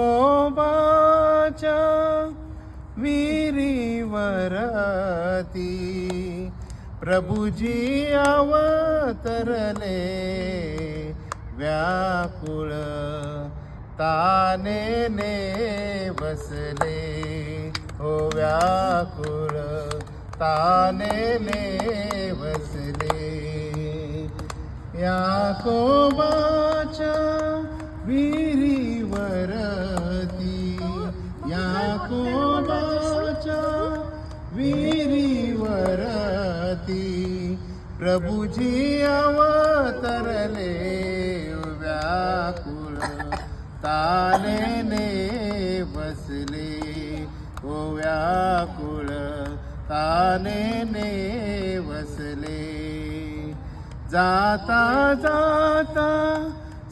याकोबाच्या विहिरीवरती प्रभुजी अवतरले व्याकुळ तानेने बसले हो व्याकुळ तानेने बसले याकोबाच्या विहिरीवरती याकोबाच्या विहिरीवरती प्रभुजी अवतरले व्याकुळ तानेने बसले ओ व्याकुळ तानेने बसले जाता जाता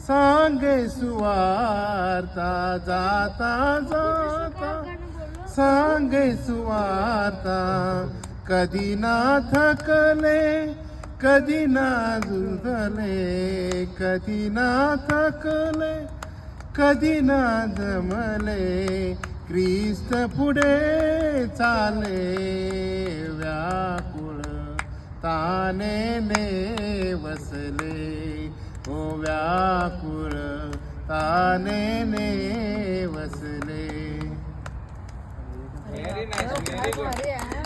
सांगे सुवार्ता जाता जाता सांगे सुवार्ता कधी ना थकले कधी ना जुळले कधी ना थकले कधी ना जमले ख्रिस्त पुढे चाले व्याकुळ तानेने बसले ओ व्याकुळ तानेने बसले.